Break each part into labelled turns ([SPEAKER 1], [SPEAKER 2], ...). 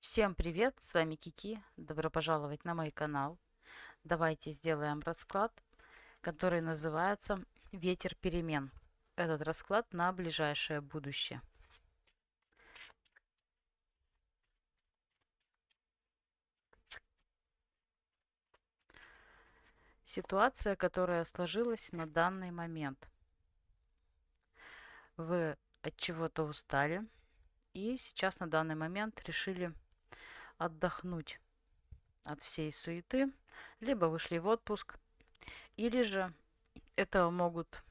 [SPEAKER 1] Всем привет, с вами Кики. Добро пожаловать на мой канал. Давайте сделаем расклад, который называется «Ветер перемен». Этот расклад на ближайшее будущее. Ситуация, которая сложилась на данный момент. Вы от чего-то устали и сейчас на данный момент решили отдохнуть от всей суеты, либо вышли в отпуск, или же это могут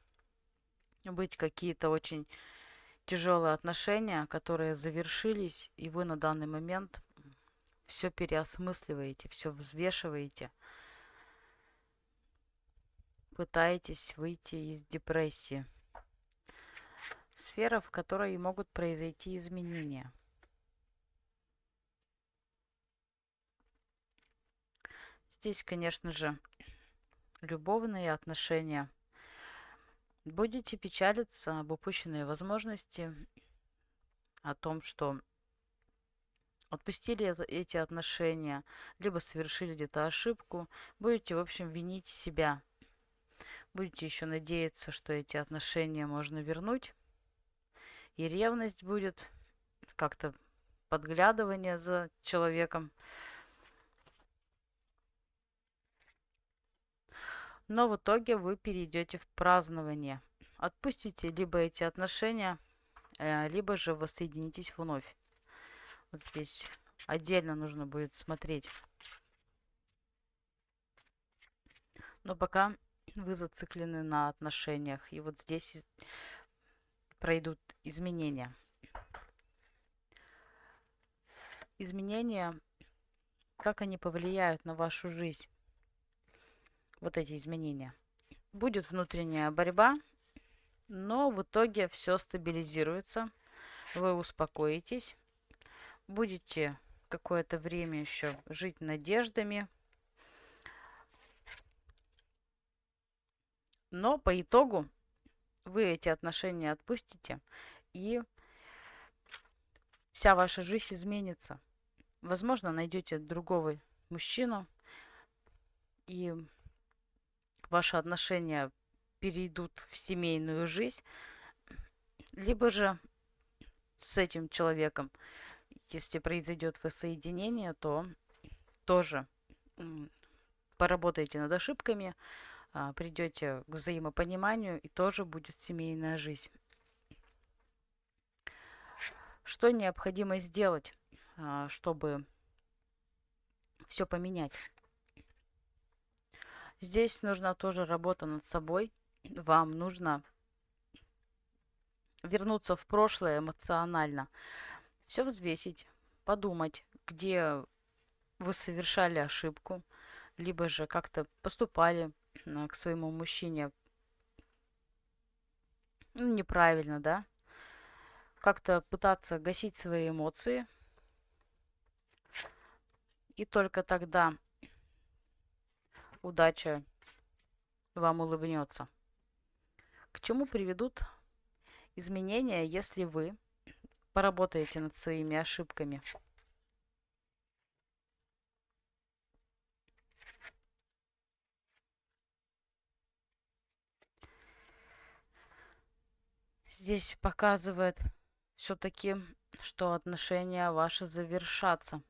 [SPEAKER 1] быть какие-то очень тяжелые отношения, которые завершились, и вы на данный момент все переосмысливаете, все взвешиваете, пытаетесь выйти из депрессии. Сфера, в которой могут произойти изменения. Здесь, конечно же, любовные отношения. Будете печалиться об упущенной возможности, о том, что отпустили эти отношения, либо совершили где-то ошибку. Будете, в общем, винить себя. Будете еще надеяться, что эти отношения можно вернуть. И ревность будет, как-то подглядывание за человеком. Но в итоге вы перейдете в празднование. Отпустите либо эти отношения, либо же воссоединитесь вновь. Вот здесь отдельно нужно будет смотреть. Но пока вы зациклены на отношениях. И вот здесь пройдут изменения. Изменения, как они повлияют на вашу жизнь? Вот эти изменения. Будет внутренняя борьба, но в итоге все стабилизируется. Вы успокоитесь. Будете какое-то время еще жить надеждами. Но по итогу вы эти отношения отпустите, и вся ваша жизнь изменится. Возможно, найдете другого мужчину, и ваши отношения перейдут в семейную жизнь. Либо же с этим человеком, если произойдет воссоединение, то тоже поработаете над ошибками, придете к взаимопониманию, и тоже будет семейная жизнь. Что необходимо сделать, чтобы все поменять? Здесь нужна тоже работа над собой. Вам нужно вернуться в прошлое эмоционально, все взвесить, подумать, где вы совершали ошибку, либо же как-то поступали к своему мужчине неправильно, да, как-то пытаться гасить свои эмоции, и только тогда удача вам улыбнется. К чему приведут изменения, если вы поработаете над своими ошибками? Здесь показывает все-таки, что отношения ваши завершатся.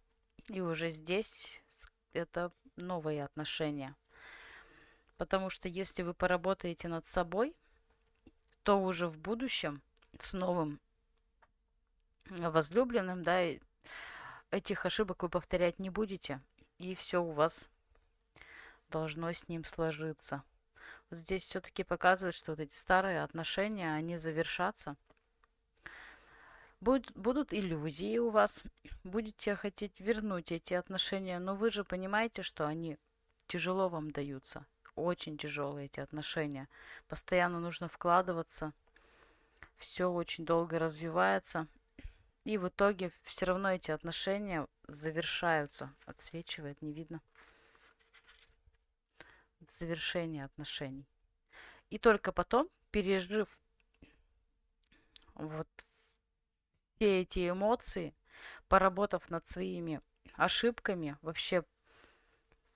[SPEAKER 1] И уже здесь это новые отношения. Потому что если вы поработаете над собой, то уже в будущем с новым возлюбленным, да, этих ошибок вы повторять не будете. И все у вас должно с ним сложиться. Вот здесь все-таки показывает, что вот эти старые отношения, они завершатся. Будут иллюзии у вас, будете хотеть вернуть эти отношения, но вы же понимаете, что они тяжело вам даются. Очень тяжелые эти отношения. Постоянно нужно вкладываться, все очень долго развивается. И в итоге все равно эти отношения завершаются. Отсвечивает, не видно. Завершение отношений. И только потом, пережив вот все эти эмоции, поработав над своими ошибками, вообще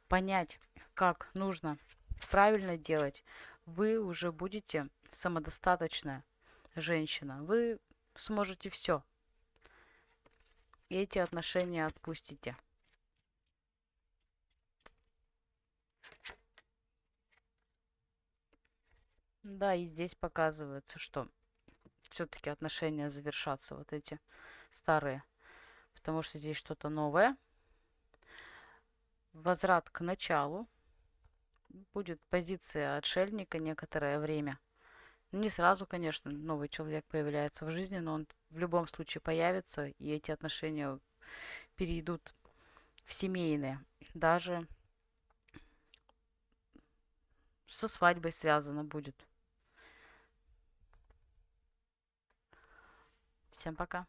[SPEAKER 1] понять, как нужно правильно делать, вы уже будете самодостаточная женщина. Вы сможете все. И эти отношения отпустите. Да, и здесь показывается, что все-таки отношения завершатся, вот эти старые. Потому что здесь что-то новое. Возврат к началу. Будет позиция отшельника некоторое время. Не сразу, конечно, новый человек появляется в жизни, но он в любом случае появится, и эти отношения перейдут в семейные. Даже со свадьбой связано будет. Всем пока.